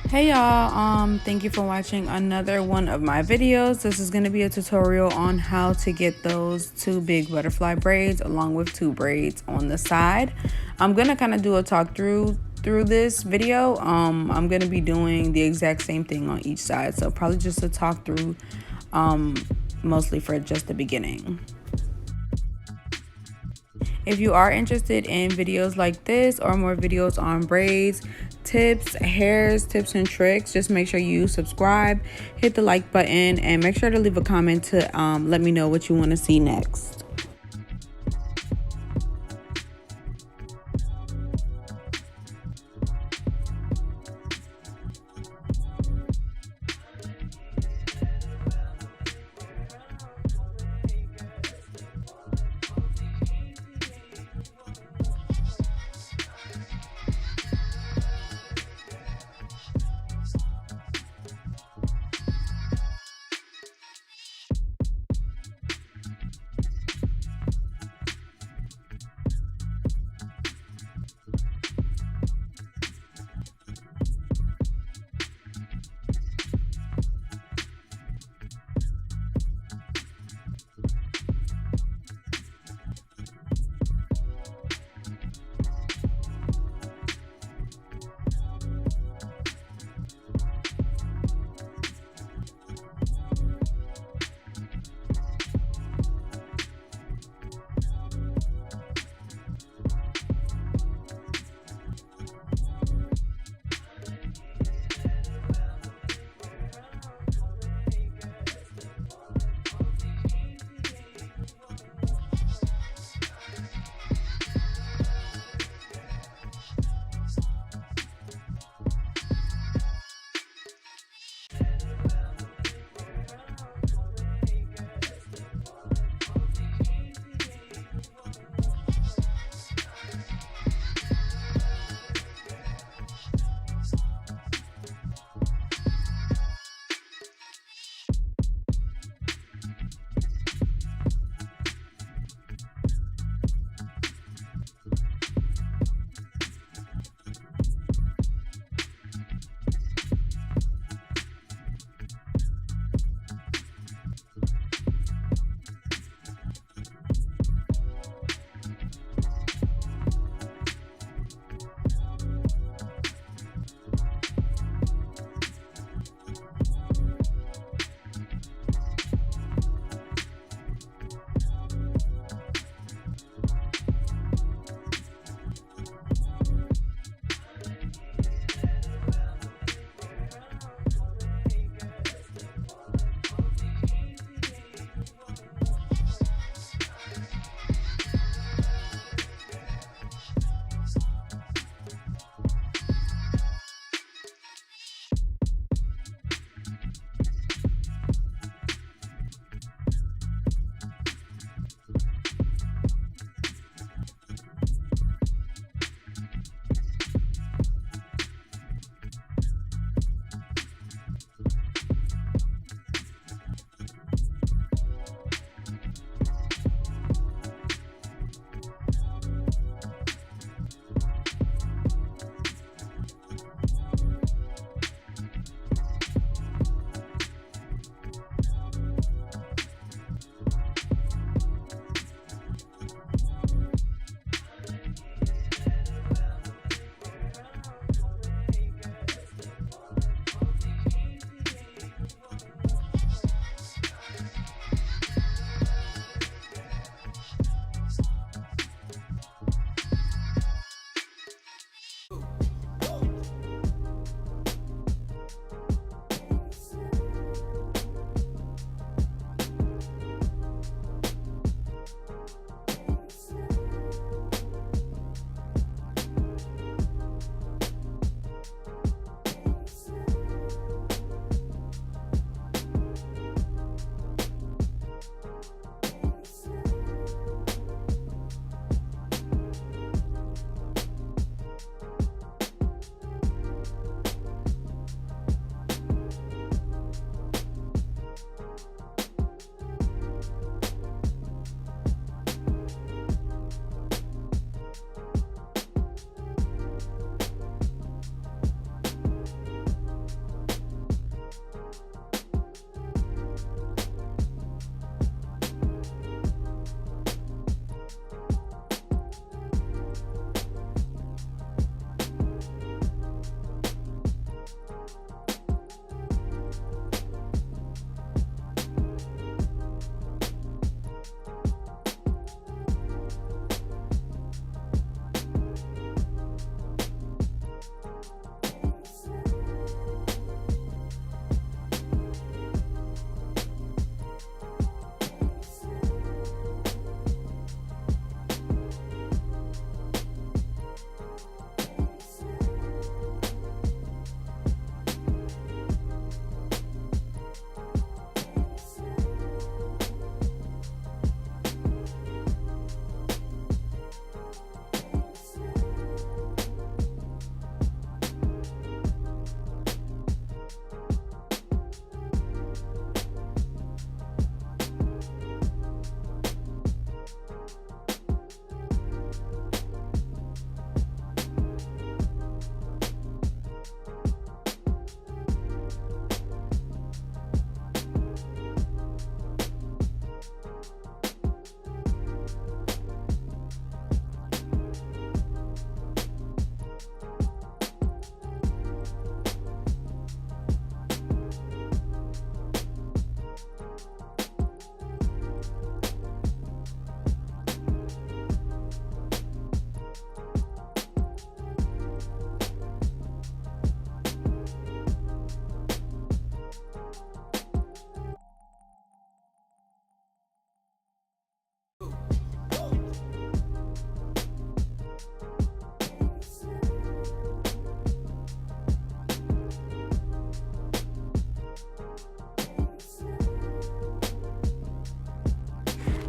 Hey y'all, thank you for watching another one of my videos. This is going to be a tutorial on how to get those two big butterfly braids along with two braids on the side. I'm going to kind of do a talk through this video. I'm going to be doing the exact same thing on each side, so probably just a talk through, mostly for just the beginning. If you are interested in videos like this or more videos on braids, tips, hairs, tips and tricks, just make sure you subscribe, hit the like button, and make sure to leave a comment to let me know what you want to see next.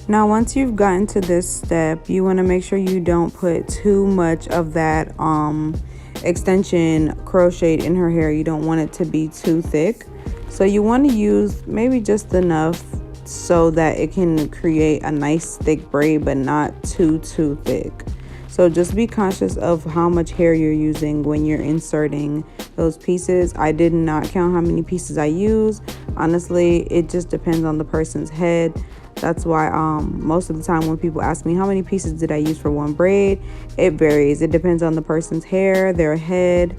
Now, once you've gotten to this step, you want to make sure you don't put too much of that extension crocheted in her hair. You don't want it to be too thick. So you want to use maybe just enough so that it can create a nice thick braid, but not too thick. So just be conscious of how much hair you're using when you're inserting those pieces. I did not count how many pieces I use. Honestly, it just depends on the person's head. That's why most of the time when people ask me how many pieces did I use for one braid, it varies. It depends on the person's hair, their head.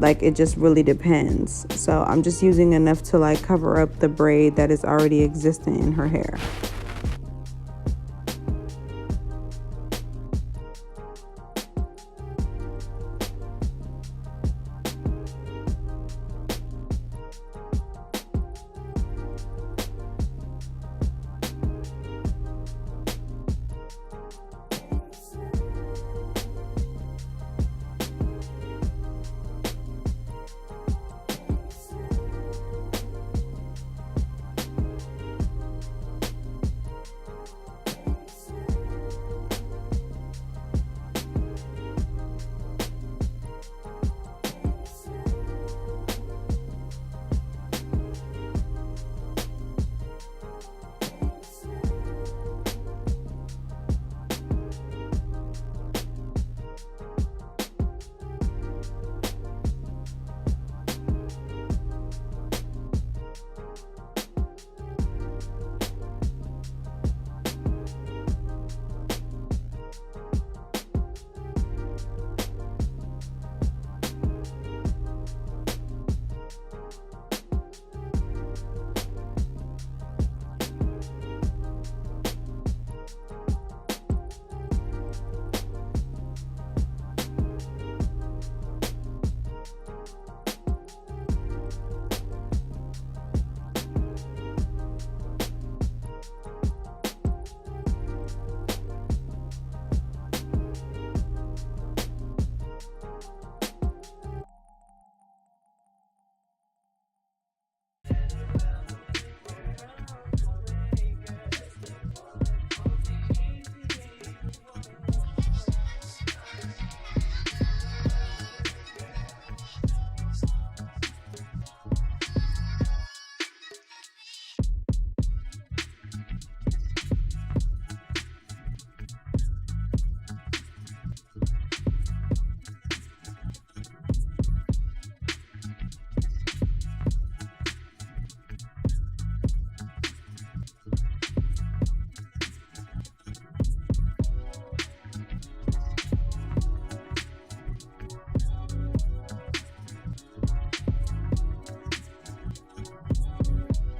Like, it just really depends. So I'm just using enough to like cover up the braid that is already existing in her hair.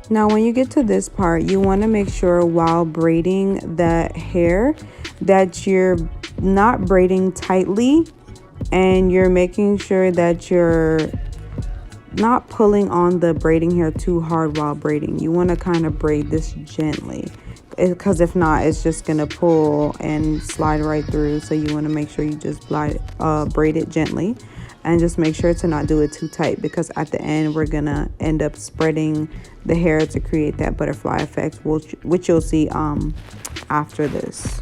Now, when you get to this part, you want to make sure while braiding the hair that you're not braiding tightly, and you're making sure that you're not pulling on the braiding hair too hard while braiding. You want to kind of braid this gently, because if not, it's just going to pull and slide right through. So you want to make sure you just braid it gently. And just make sure to not do it too tight, because at the end we're gonna end up spreading the hair to create that butterfly effect, which you'll see after this.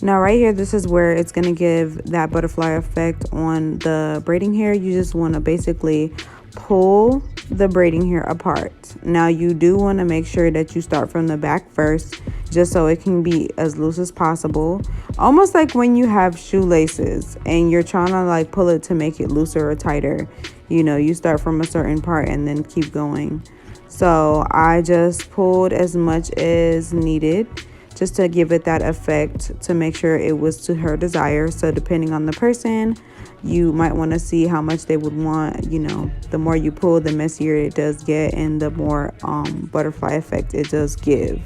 Now right here, this is where it's going to give that butterfly effect on the braiding hair. You just want to basically pull the braiding hair apart. Now you do want to make sure that you start from the back first, just so it can be as loose as possible. Almost like when you have shoelaces and you're trying to like pull it to make it looser or tighter. You know, you start from a certain part and then keep going. So I just pulled as much as needed, just to give it that effect, to make sure it was to her desire. So depending on the person, you might want to see how much they would want. You know, the more you pull, the messier it does get, and the more butterfly effect it does give.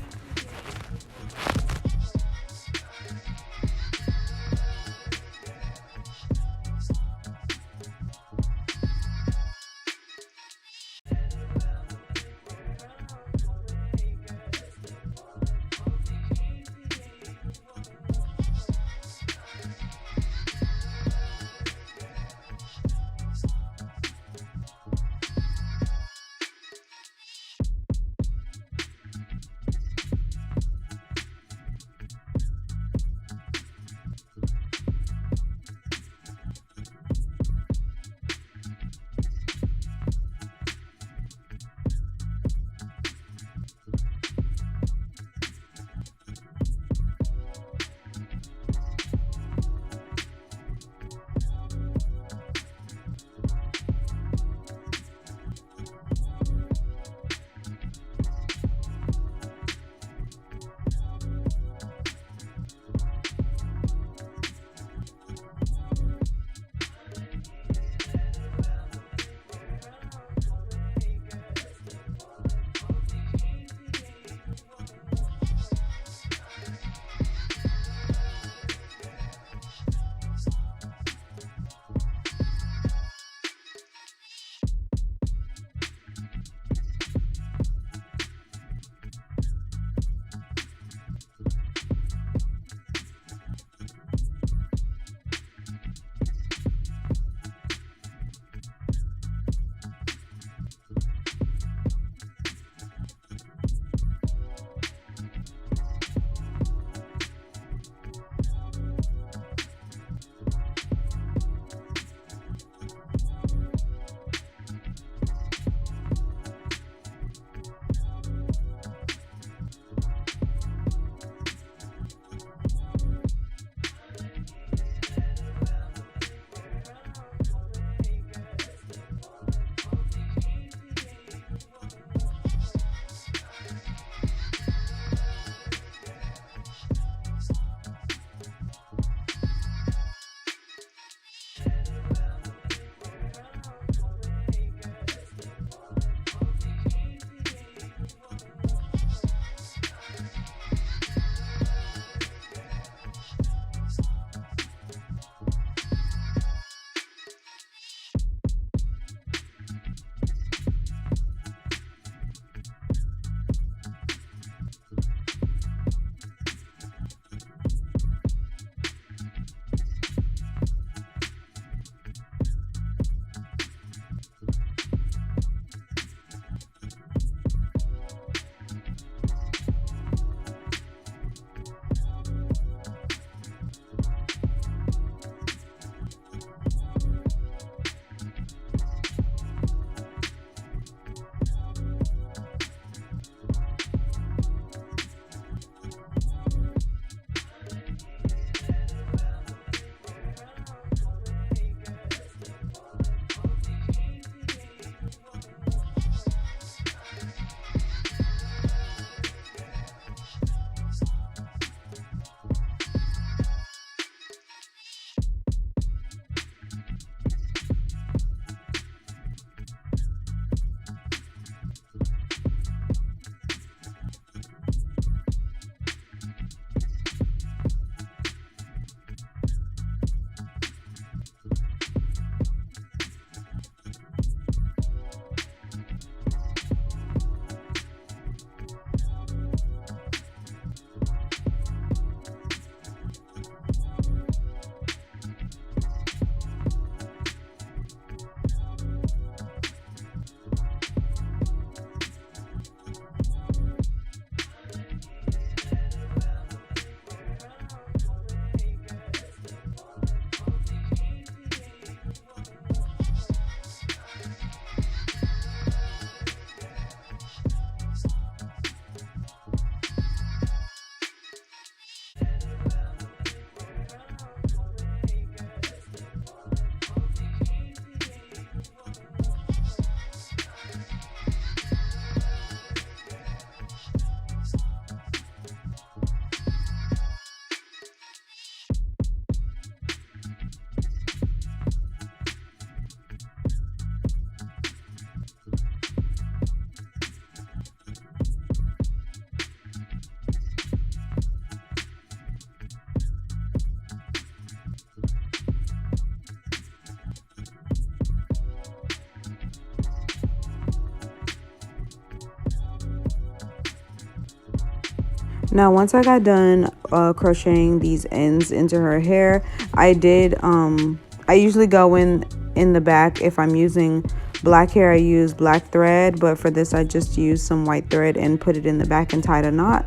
Now once I got done crocheting these ends into her hair, I did I usually go in the back. If I'm using black hair, I use black thread, but for this I just use some white thread and put it in the back and tied a knot,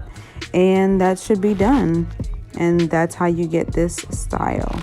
and that should be done. And that's how you get this style.